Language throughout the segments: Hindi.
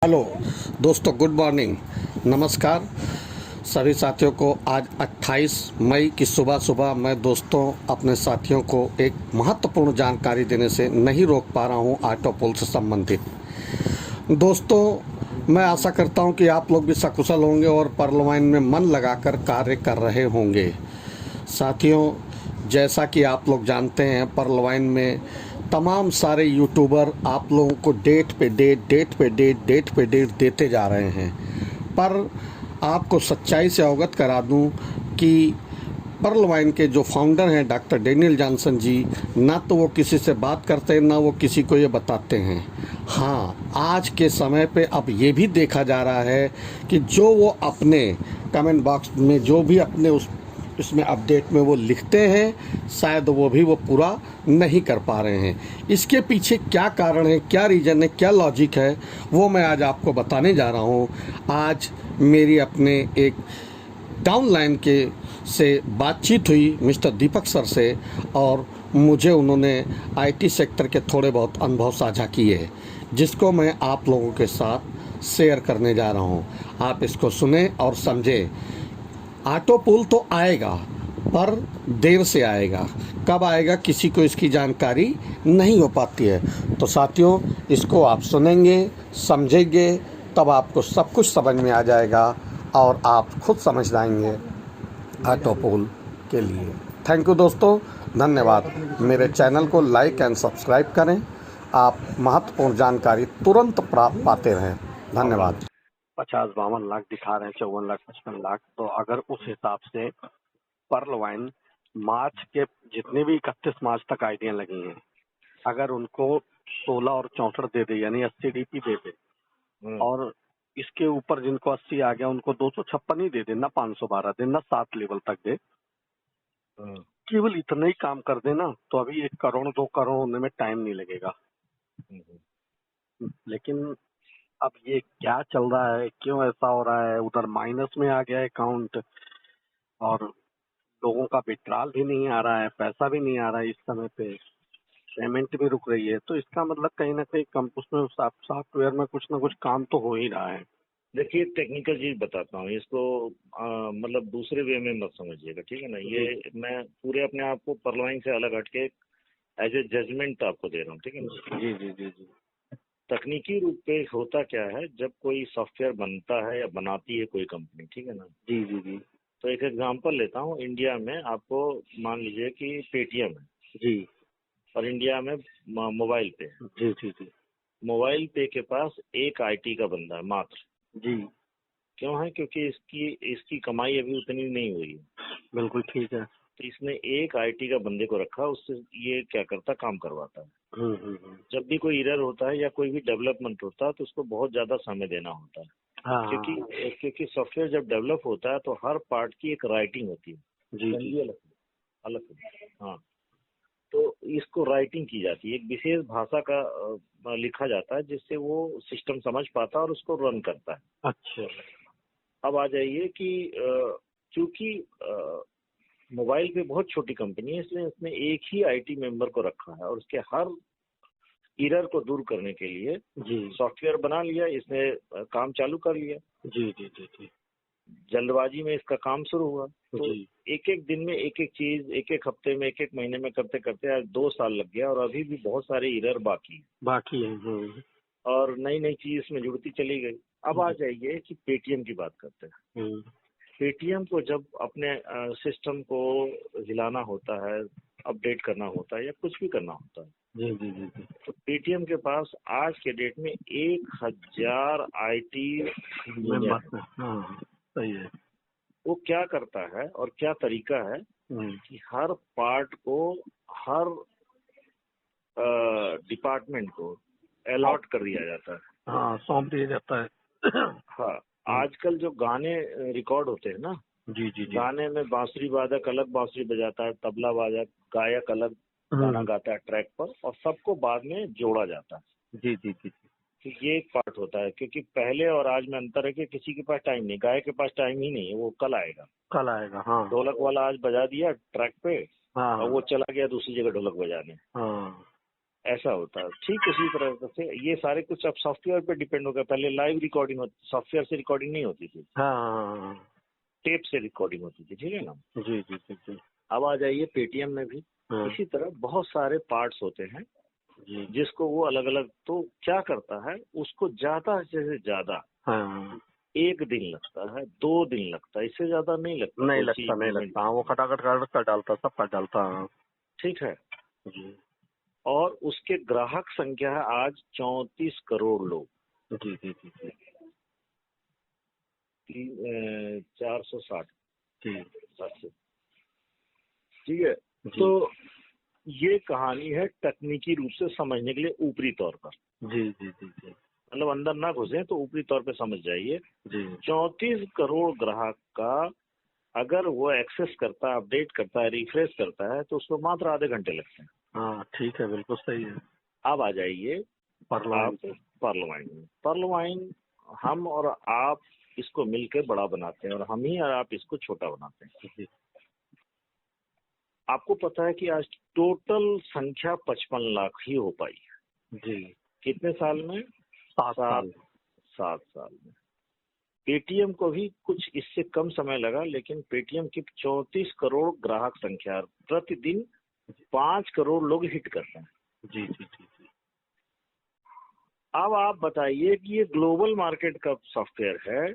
हेलो दोस्तों, गुड मॉर्निंग। नमस्कार सभी साथियों को। आज 28 मई की सुबह सुबह मैं दोस्तों अपने साथियों को एक महत्वपूर्ण जानकारी देने से नहीं रोक पा रहा हूं ऑटो पोल से संबंधित। दोस्तों, मैं आशा करता हूं कि आप लोग भी सकुशल होंगे और पार्लियामेंट में मन लगाकर कार्य कर रहे होंगे। साथियों, जैसा कि आप लोग जानते हैं, पार्लियामेंट में तमाम सारे यूट्यूबर आप लोगों को डेट पे डेट देते जा रहे हैं। पर आपको सच्चाई से अवगत करा दूं कि पार्लियामेंट के जो फाउंडर हैं डॉक्टर डेनियल जॉनसन जी, ना तो वो किसी से बात करते हैं, ना वो किसी को ये बताते हैं। हाँ, आज के समय पे अब ये भी देखा जा रहा है कि जो वो अपने कमेंट बॉक्स में जो भी अपने उसमें अपडेट में वो लिखते हैं, शायद वो पूरा नहीं कर पा रहे हैं। इसके पीछे क्या कारण है, क्या रीज़न है, क्या लॉजिक है, वो मैं आज आपको बताने जा रहा हूँ। आज मेरी अपने एक डाउनलाइन के से बातचीत हुई मिस्टर दीपक सर से, और मुझे उन्होंने आईटी सेक्टर के थोड़े बहुत अनुभव साझा किए, जिसको मैं आप लोगों के साथ शेयर करने जा रहा हूँ। आप इसको सुने और समझें। ऑटो पुल तो आएगा, पर देर से आएगा। कब आएगा किसी को इसकी जानकारी नहीं हो पाती है। तो साथियों, इसको आप सुनेंगे, समझेंगे, तब आपको सब कुछ समझ में आ जाएगा और आप खुद समझ जाएंगे ऑटो पुल के लिए। थैंक यू दोस्तों, धन्यवाद। मेरे चैनल को लाइक एंड सब्सक्राइब करें। आप महत्वपूर्ण जानकारी तुरंत प्राप्त पाते रहें। धन्यवाद। 50-52 लाख दिखा रहे हैं, 54 लाख 55 लाख। तो अगर उस हिसाब से पर्ल वाइन मार्च के जितने भी 31 मार्च तक आईडियां लगी हैं, अगर उनको 16 और 64 दे दे, यानी 80 डीपी दे दे, और इसके ऊपर जिनको 80 आ गया उनको 256 ही दे दे, ना 512 दे, ना 7 लेवल तक दे, केवल इतना ही काम कर देना, तो अभी 1 करोड़ 2 करोड़ होने में टाइम नहीं लगेगा। लेकिन अब ये क्या चल रहा है, क्यों ऐसा हो रहा है? उधर माइनस में आ गया अकाउंट, और लोगों का विड्रॉल भी नहीं आ रहा है, पैसा भी नहीं आ रहा है, इस समय पे पेमेंट भी रुक रही है। तो इसका मतलब कहीं ना कहीं उसमें सॉफ्टवेयर में कुछ ना कुछ काम तो हो ही रहा है। देखिए, टेक्निकल चीज बताता हूँ इसको। मतलब दूसरे वे में मत समझिएगा, ठीक है ना। ये मैं पूरे अपने आप को परलाइन से अलग हटके एज ए जजमेंट आपको दे रहा हूँ, ठीक है ना। जी जी जी जी। तकनीकी रूप पे होता क्या है, जब कोई सॉफ्टवेयर बनता है या बनाती है कोई कंपनी, ठीक है ना। जी जी जी। तो एक एग्जांपल लेता हूँ। इंडिया में आपको मान लीजिए कि पेटीएम है, जी और इंडिया में मोबाइल पे है। जी जी जी मोबाइल पे के पास एक आईटी का बंदा है मात्र। जी। क्यों है? क्योंकि इसकी कमाई अभी उतनी नहीं हुई है। बिल्कुल ठीक है। तो इसने एक आईटी का बंदे को रखा, उससे ये क्या करता, काम करवाता है। हम्म। जब भी कोई एरर होता है या कोई भी डेवलपमेंट होता है तो उसको बहुत ज्यादा समय देना होता है। हाँ क्योंकि हाँ। क्योंकि सॉफ्टवेयर जब डेवलप होता है तो हर पार्ट की एक राइटिंग होती है। जी जी। अलग अलग। हाँ, तो इसको राइटिंग की जाती है, एक विशेष भाषा का लिखा जाता है, जिससे वो सिस्टम समझ पाता है और उसको रन करता है। अच्छा। अब आ जाइए कि चूंकि मोबाइल पे बहुत छोटी कंपनी है, इसलिए इसने एक ही आईटी मेंबर को रखा है, और उसके हर एरर को दूर करने के लिए जी सॉफ्टवेयर बना लिया इसने, काम चालू कर लिया। जी जी जी जी जल्दबाजी में इसका काम शुरू हुआ, तो जी। एक एक दिन में एक एक चीज, एक एक हफ्ते में, एक एक महीने में करते करते आज 2 साल लग गया, और अभी भी बहुत सारे एरर बाकी है, बाकी है। और नई नई चीज इसमें जुड़ती चली गई। अब आ जाइए कि पेटीएम की बात करते हैं। पेटीएम को जब अपने सिस्टम को हिलाना होता है, अपडेट करना होता है, या कुछ भी करना होता है, जी जी जी जी। तो पेटीएम के पास आज के डेट में 1000 आईटी इंजीनियर है। हाँ, सही है। वो क्या करता है और क्या तरीका है कि हर पार्ट को, हर डिपार्टमेंट को अलॉट कर दिया जाता है। हाँ, सौंप दिया जाता है। हाँ, आजकल जो गाने रिकॉर्ड होते हैं ना, जी जी जी। गाने में बांसुरी वादक अलग बांसुरी बजाता है, तबला वादक, गायक अलग गाना गाता है ट्रैक पर, और सबको बाद में जोड़ा जाता है। जी जी जी। तो ये एक पार्ट होता है, क्योंकि पहले और आज में अंतर है कि किसी के पास टाइम नहीं, गायक के पास टाइम ही नहीं है, वो कल आएगा। कल आएगा, हाँ। ढोलक वाला आज बजा दिया ट्रैक पे, हाँ और वो चला गया दूसरी जगह ढोलक बजाने। हाँ ऐसा होता है। ठीक उसी तरह से ये सारे कुछ अब सॉफ्टवेयर पे डिपेंड हो गया। पहले लाइव रिकॉर्डिंग होती, सॉफ्टवेयर से रिकॉर्डिंग नहीं होती थी, हाँ टेप से रिकॉर्डिंग होती थी, ठीक है ना। जी जी जी जी अब आ जाइए पेटीएम में भी हाँ इसी तरह बहुत सारे पार्ट्स होते हैं जी जिसको वो अलग अलग, तो क्या करता है उसको ज्यादा से ज्यादा हाँ 1 दिन लगता है, 2 दिन लगता है, इससे ज्यादा नहीं लगता नहीं कोई चीज लगता नहीं implement। लगता, हाँ वो खटाखट कर डालता, सब कर डालता, हाँ ठीक है। जी और उसके ग्राहक संख्या है आज 34 करोड़ लोग, जी जी जी जी 460, जी ठीक है। जी तो ये कहानी है तकनीकी रूप से समझने के लिए ऊपरी तौर पर, जी जी जी जी मतलब अंदर ना घुसे तो ऊपरी तौर पे समझ जाइए। जी 34 करोड़ ग्राहक का अगर वो एक्सेस करता है, अपडेट करता है, रिफ्रेश करता है तो उसको मात्र आधे घंटे लगते हैं। हाँ ठीक है, बिल्कुल सही है। अब आ जाइए पार्लियामेंट आप पर्लवाइन में। पर्लवाइन हम और आप इसको मिलकर बड़ा बनाते हैं और हम ही और आप इसको छोटा बनाते हैं। जी आपको पता है कि आज टोटल संख्या 55 लाख ही हो पाई है। जी कितने साल में? 7 साल 7 साल में। पेटीएम को भी कुछ इससे कम समय लगा, लेकिन पेटीएम की 34 करोड़ ग्राहक संख्या, प्रतिदिन 5 करोड़ लोग हिट करते हैं। जी जी जी जी अब आप बताइए कि ये ग्लोबल मार्केट का सॉफ्टवेयर है,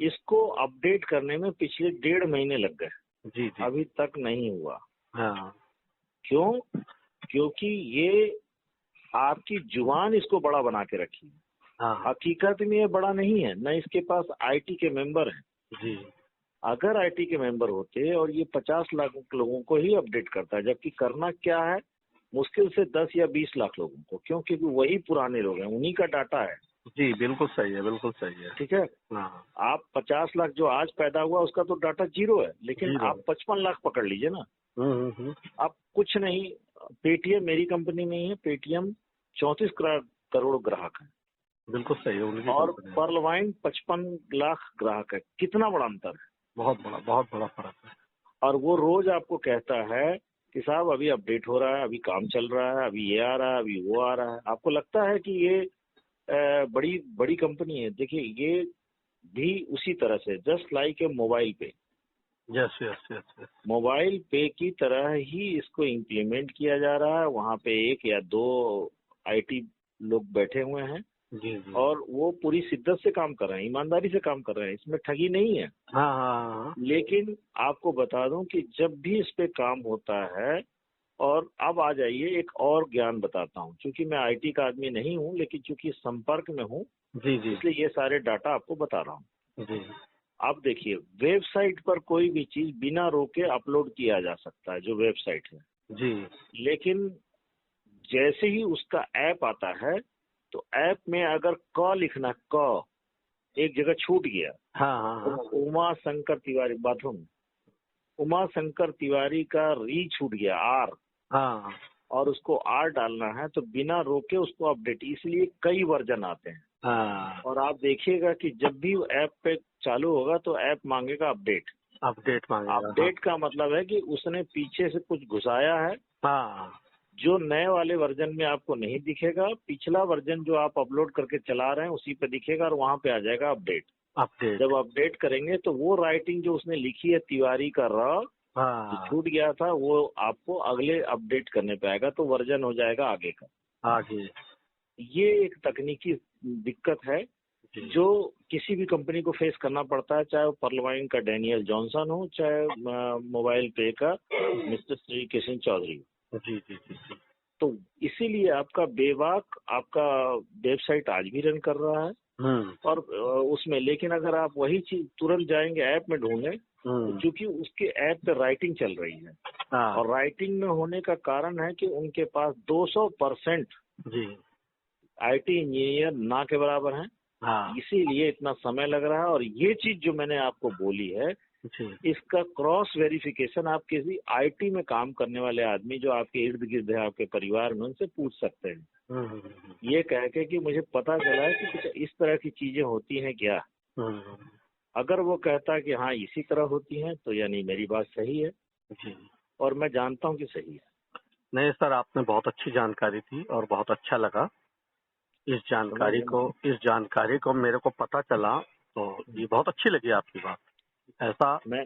इसको अपडेट करने में पिछले 1.5 महीने लग गए, जी जी अभी तक नहीं हुआ। हाँ क्यों? क्योंकि ये आपकी जुबान इसको बड़ा बना के रखी है। हाँ हकीकत में ये बड़ा नहीं है, न इसके पास आईटी के मेंबर हैं। जी अगर आईटी के मेंबर होते और ये 50 लाख लोगों को ही अपडेट करता है, जबकि करना क्या है, मुश्किल से 10 या 20 लाख लोगों को, क्योंकि वही पुराने लोग हैं, उन्हीं का डाटा है। जी बिल्कुल सही है, बिल्कुल सही है। ठीक है। हाँ आप 50 लाख जो आज पैदा हुआ उसका तो डाटा जीरो है, लेकिन जीरो। आप 55 लाख पकड़ लीजिए ना। हम्म। आप कुछ नहीं, पेटीएम मेरी कंपनी नहीं है, पेटीएम 34 करोड़ ग्राहक है बिल्कुल सही है, उनकी और कंपनी है। पर्लवाइन 55 लाख ग्राहक है। कितना बड़ा अंतर है, बहुत बड़ा फर्क है। और वो रोज आपको कहता है कि साहब अभी अपडेट हो रहा है, अभी काम चल रहा है, अभी ये आ रहा है, अभी वो आ रहा है। आपको लगता है कि ये बड़ी बड़ी कंपनी है। देखिए ये भी उसी तरह से, जस्ट लाइक ए मोबाइल पे, yes yes yes yes mobile पे की तरह ही इसको इम्प्लीमेंट किया जा रहा है। वहाँ पे 1 या 2 आईटी लोग बैठे हुए हैं जी जी और वो पूरी शिद्दत से काम कर रहे हैं, ईमानदारी से काम कर रहे हैं, इसमें ठगी नहीं है। हाँ हाँ हाँ लेकिन आपको बता दूं कि जब भी इस पे काम होता है, और अब आ जाइए एक और ज्ञान बताता हूं, क्योंकि मैं आईटी का आदमी नहीं हूं, लेकिन चूंकि संपर्क में हूं जी जी इसलिए ये सारे डाटा आपको बता रहा हूं। जी आप देखिए, वेबसाइट पर कोई भी चीज बिना रोके अपलोड किया जा सकता है, जो वेबसाइट है। जी लेकिन जैसे ही उसका ऐप आता है, तो ऐप में अगर क लिखना, क एक जगह छूट गया, हाँ हाँ हाँ उमा शंकर तिवारी बाथरूम, उमा शंकर तिवारी का री छूट गया, आर, हाँ और उसको आर डालना है तो बिना रोके उसको अपडेट, इसलिए कई वर्जन आते हैं। हाँ और आप देखिएगा कि जब भी ऐप पे चालू होगा तो ऐप मांगेगा अपडेट। अपडेट मांगेगा। अपडेट का मतलब है कि उसने पीछे से कुछ घुसाया है, हाँ जो नए वाले वर्जन में आपको नहीं दिखेगा, पिछला वर्जन जो आप अपलोड करके चला रहे हैं उसी पे दिखेगा और वहां पे आ जाएगा अपडेट। अपडेट जब अपडेट करेंगे तो वो राइटिंग जो उसने लिखी है तिवारी का र, जो हाँ छूट गया था, वो आपको अगले अपडेट करने पे आएगा, तो वर्जन हो जाएगा आगे का। आगे ये एक तकनीकी दिक्कत है जी जो किसी भी कंपनी को फेस करना पड़ता है, चाहे वो पर्लवाइन का डैनियल जॉनसन हो, चाहे मोबाइल पे का मिस्टर श्री किशन चौधरी हो। जी जी जी जी तो इसीलिए आपका बेबाक आपका वेबसाइट आज भी रन कर रहा है और उसमें, लेकिन अगर आप वही चीज तुरंत जाएंगे ऐप में ढूंढने, तो चूंकि उसके ऐप पे राइटिंग चल रही है, हाँ और राइटिंग में होने का कारण है कि उनके पास 200% जी आईटी इंजीनियर ना के बराबर हैं, हाँ इसीलिए इतना समय लग रहा है। और ये चीज जो मैंने आपको बोली है, जी इसका क्रॉस वेरिफिकेशन आप किसी आईटी में काम करने वाले आदमी जो आपके इर्द गिर्द है, आपके परिवार में, उनसे पूछ सकते हैं। ये कह के कि मुझे पता चला है कि कुछ इस तरह की चीजें होती हैं क्या। अगर वो कहता है कि हाँ इसी तरह होती हैं, तो यानी मेरी बात सही है, जी और मैं जानता हूँ कि सही है। नहीं सर, आपने बहुत अच्छी जानकारी दी और बहुत अच्छा लगा। इस जानकारी को मेरे को पता चला, तो ये बहुत अच्छी लगी आपकी बात। ऐसा मैं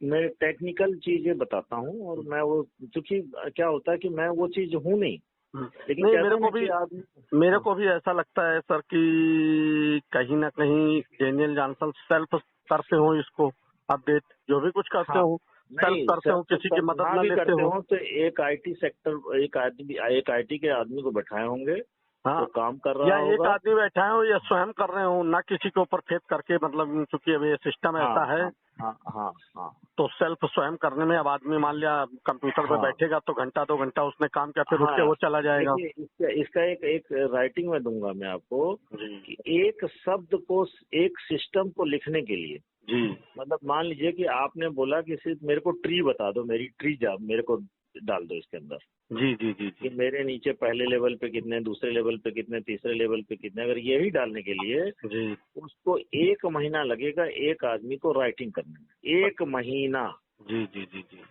मैं टेक्निकल चीजें बताता हूँ, और मैं वो, क्योंकि क्या होता है कि मैं वो चीज हूँ नहीं, लेकिन नहीं, कहते मेरे हैं को ना भी कि आदमी, मेरे को भी ऐसा लगता है सर कि कहीं ना कहीं डेनियल जॉनसन सेल्फ करते हो इसको अपडेट, जो भी कुछ करते हाँ, हो सेल्फ नहीं करते हो, सेल्फ किसी की मदद ना ना भी लेते करते हो। हो तो एक आईटी सेक्टर, एक आईटी के आदमी को बैठाए होंगे, हाँ, वो काम कर या रहा एक होगा। आदमी बैठा है या स्वयं कर रहे हो, ना किसी के ऊपर फेथ करके, मतलब चूंकि अब ये सिस्टम हाँ ऐसा है हाँ हाँ हाँ हाँ तो सेल्फ स्वयं करने में अब आदमी मान लिया कंप्यूटर पे हाँ बैठेगा तो घंटा 2 घंटा उसने काम किया, फिर उठ के हाँ। वो चला जाएगा। देखिए, इसका इसका एक राइटिंग में दूंगा मैं आपको, जी कि एक शब्द को, एक सिस्टम को लिखने के लिए, जी मतलब मान लीजिए कि आपने बोला कि सिर्फ मेरे को ट्री बता दो, मेरी ट्री जा मेरे को डाल दो इसके अंदर, जी जी जी कि जी मेरे नीचे पहले लेवल पे कितने, दूसरे लेवल पे कितने, तीसरे लेवल पे कितने, अगर यही डालने के लिए जी उसको 1 महीना लगेगा एक आदमी को राइटिंग करने में, 1 महीना। जी जी जी जी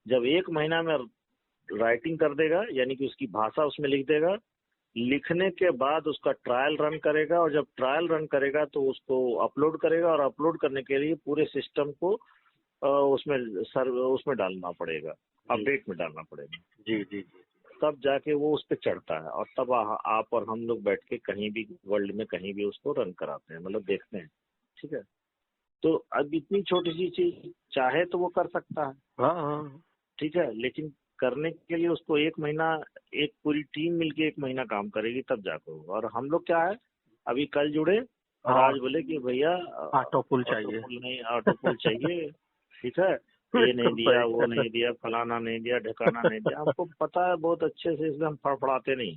जब 1 महीना में राइटिंग कर देगा, यानी कि उसकी भाषा उसमें लिख देगा, लिखने के बाद उसका ट्रायल रन करेगा, और जब ट्रायल रन करेगा तो उसको अपलोड करेगा, और अपलोड करने के लिए पूरे सिस्टम को उसमें डालना पड़ेगा, अपडेट में डालना पड़ेगा, जी जी जी तब जाके वो उस पर चढ़ता है, और तब आप और हम लोग बैठ के कहीं भी वर्ल्ड में कहीं भी उसको रन कराते हैं, मतलब देखते हैं। ठीक है, तो अब इतनी छोटी सी चीज चाहे तो वो कर सकता है, हाँ हाँ ठीक है, लेकिन करने के लिए उसको 1 महीना, एक पूरी टीम मिलके 1 महीना काम करेगी, तब जाकर होगा। और हम लोग क्या है, अभी कल जुड़े और हाँ, आज बोले कि भैया ऑटो पुल चाहिए। ऑटो पुल चाहिए, ठीक है, ये नहीं बिल्कुल दिया, सही वो कह नहीं दिया, फलाना नहीं दिया, ढकाना नहीं दिया, हमको पता है बहुत अच्छे से, इसलिए हम फड़फड़ाते नहीं,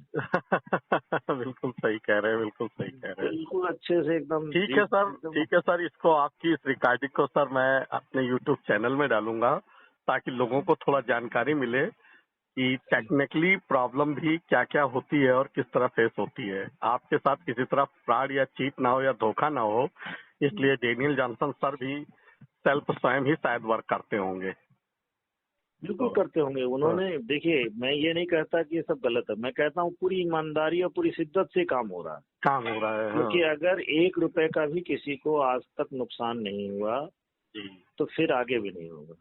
बिल्कुल सही कह रहे हैं, बिल्कुल सही कह रहे हैं। बिल्कुल अच्छे से एकदम ठीक है सर, एकदम। ठीक है सर, इसको आपकी इस रिकॉर्डिंग को सर मैं अपने यूट्यूब चैनल में डालूंगा, ताकि लोगों को थोड़ा जानकारी मिले कि टेक्निकली प्रॉब्लम भी क्या क्या होती है और किस तरह फेस होती है। आपके साथ किसी तरह फ्रॉड या चीट ना हो या धोखा ना हो, इसलिए डेनियल जॉनसन सर भी सेल्फ स्वयं ही शायद वर्क करते होंगे। बिल्कुल करते होंगे उन्होंने। देखिए, मैं ये नहीं कहता कि ये सब गलत है, मैं कहता हूँ पूरी ईमानदारी और पूरी शिद्दत से काम हो रहा है, काम हो रहा है। क्योंकि हाँ अगर 1 रुपए का भी किसी को आज तक नुकसान नहीं हुआ जी। तो फिर आगे भी नहीं होगा।